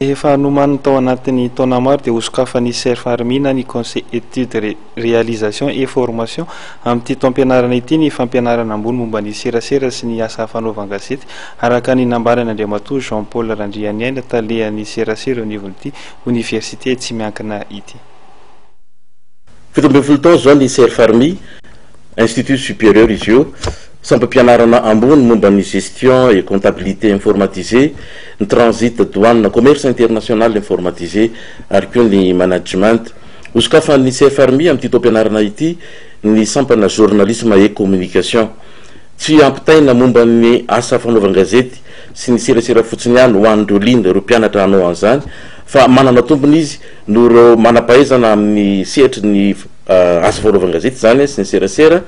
Efa nomany tao anatin'ny taona maro dia hosokafan'ny Serfarmina ny conseil étude réalisation et formation amin'ity taom-pianarana ity ny fampianarana ambony momba ny serasera sy ny asa fanaovan-gazety araka ny nambarana Andriamatoa Jean-Paul Randrianiaina talehan'ny serasera ao anivon'ity université tsy miankina ity. 17 taona zao ny Serfarmi, institut supérieur izy io, sampam-pianarana ambony momba ny gestion et comptabilité informatisée, ny transit douane, commerce international informatisé ary koa ny management. Hosokafan'ny Serfarmi amin'ity taom-pianarana ity ny sampana journalisme et communication. Tsy ampitaina momba ny asa fanaovan-gazety sy ny serasera fotsiny ihany ho an'ireo lina ireo mpianatra hanao an'izany, fa manana tombony izy no ireo manampahaizana amin'ny sehatry ny asa fanaovan-gazety zany sy ny serasera,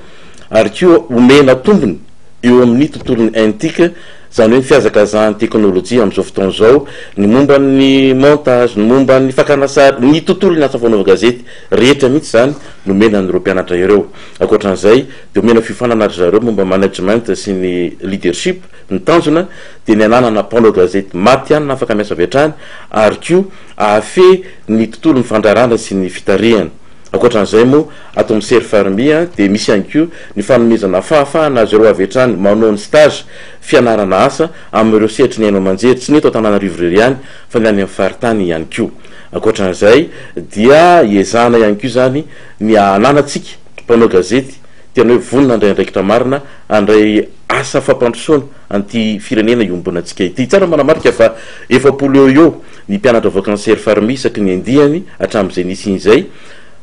ary koa omena tombony eo amin'ny tontolony antika, zany hoe ny fiazakazahany teknôlôjia amin'izao fotoana izao, ny momba ny montage, ny momba ny fakana sary, ny tontolony asa fanaovan-gazety rehetra mihitsy zany no omena an'ireo mpianatra ireo. Ankoatran'izay dia omena fifanana ary zareo momba management sy ny leadership, ny tanjona dia ny ananana mpanao gazety matianina afaka miasa vetrany, ary koa ahafe ny tontolony fandrarana sy ny fitarihana. Ankoatran'izay moa ato amin'ny Serfarmi dia misy ihany koa ny fanomezana fahafahana azy ireo avetrany manao ny stage fianarana asa amin'ireo sehatry ny haino aman-jery, tsy ny eto Antananarivo irery ihany fa ny any amin'ny faritany ihany koa. Ankoatran'izay dia iezahana ihany koa zany ny ananantsika mpanao gazety tena hoe vonona andray andraikitra marina andray asa fampandrosoana an'ity firenena iombona antsika ity. Tsara manamarika fa 70 eo ny mpianatra avoakan'ny Serfarmi isaky ny andiany hatramin'izay nisin'izay,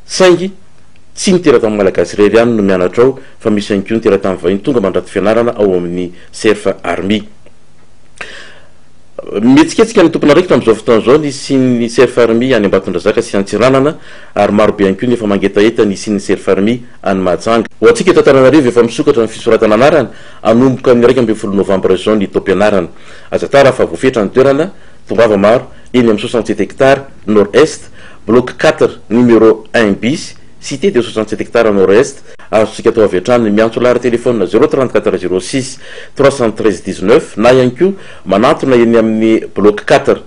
saingy tsy nitera tamin'ny malagasy irery ihany no mianatra ao, fa misy ihany koa nitera tamin'ny vahiny tonga mandrato fianarana ao amin'ny Serfarmi. Mihetsiketsika ny tompona raiky tamin'izao fotoana izao ny sin'ny Serfarmi any Ambatondrazaka sy Antsiranana, ary marobe ihany koa nefa mangetaeta ny sin'ny Serfarmi any Mahajanga. Ho antsika eto Antananarivo efa misokatra ny fisoratana anarana anomboka ny 21 novambra zao ny taom-pianarana. Aza tara fa voafetra ny toerana Tongava Maro eny amin'ny 67 hectares nord-est, bloc 4 numéro 1 bis, cité de 67 hectares nord-est. Azontsika atao avy hatrany miantso lara telefona 034 06 313 19 na ihany koa manantona eny amin'ny bloc 4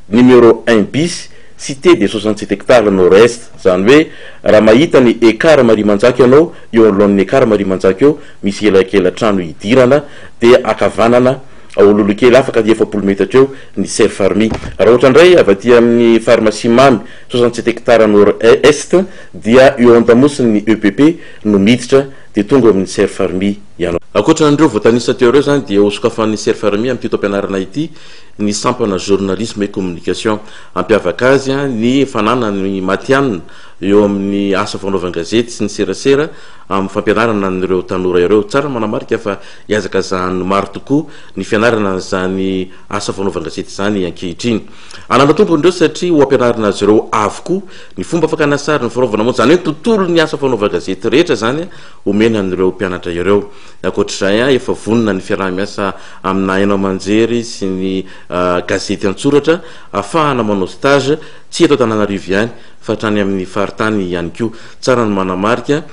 numéro 1 bis, cité de 67 hectares nord-est. Zany hoe raha mahita ny ekara Mariamanjaka ianao eo anoloan'ny ekara Mariamanjaka eo misy elakela trano idirana dia akavanana ololokely afaka 70 metatra eo ny Serfarmi. Raha ohatra indray avy aty amin'ny pharmacie mamy 67 hectares nord-est dia eo an-damosiny ny EPP no miditra dia tonga amin'ny Serfarmi ianao. Ankoatran'ireo voatanisa teo ireo zany dia hosokafan'ny Serfarmi amin'ity taom-pianarana ity ny sampana journalisme et communication. Ampiavaka azy ny fananany matianina eo amin'ny asa fanaovan-gazety sy ny serasera amin'ny fampianarana n'ireo tanora ireo. Tsara manamarika fa iazakazahany maro tokoa ny fianarana zany asa fanaovan-gazety zany ankehitriny. Anana tompony ireo satria ho ampianarana azy ireo avokoa ny fomba fakana sary, ny fanaovana moa, zany hoe tontolo ny asa fanaovan-gazety rehetra zany omena an'ireo mpianatra ireo. Ankoatr'izay efa vonona ny fiarah-miasa amina haino aman-jery sy ny gazety antsoratra ahafahana manao stage tsy eto Antananarivo ihany fa hatrany amin'ny faritany ihany koa. Tsara ny manamarika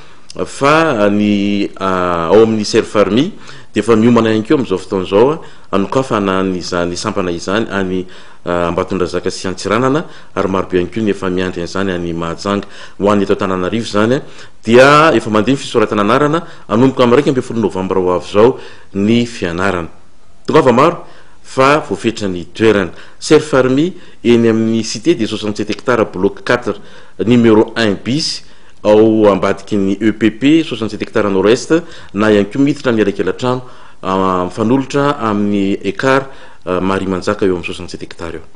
fa ny ao amin'ny Serfarmi dia efa miomana ihany koa amin'izao fotoana izao anokafana ny sampana izany any Ambatondrazaka sy Antsiranana, ary marobe ihany koa ny efa miandry an'izany any Mahajanga. Ho an'ny eto Antananarivo zany dia efa mandeha ny fisoratana anarana anomboka amin'ny 21 novambra ho avy zao ny fianarana. Tongava Maro fa voafetra ny toerana Serfarmi eny amin'ny cité de 67 hectares bloc 4 numéro 1 bis ao ambadiky ny EPP 67 hectares nord-est, na ihany koa miditra ny elakela trano mifanolotra amin'ny ekara Mariamanjaka eo amin'ny 67 hectares eo.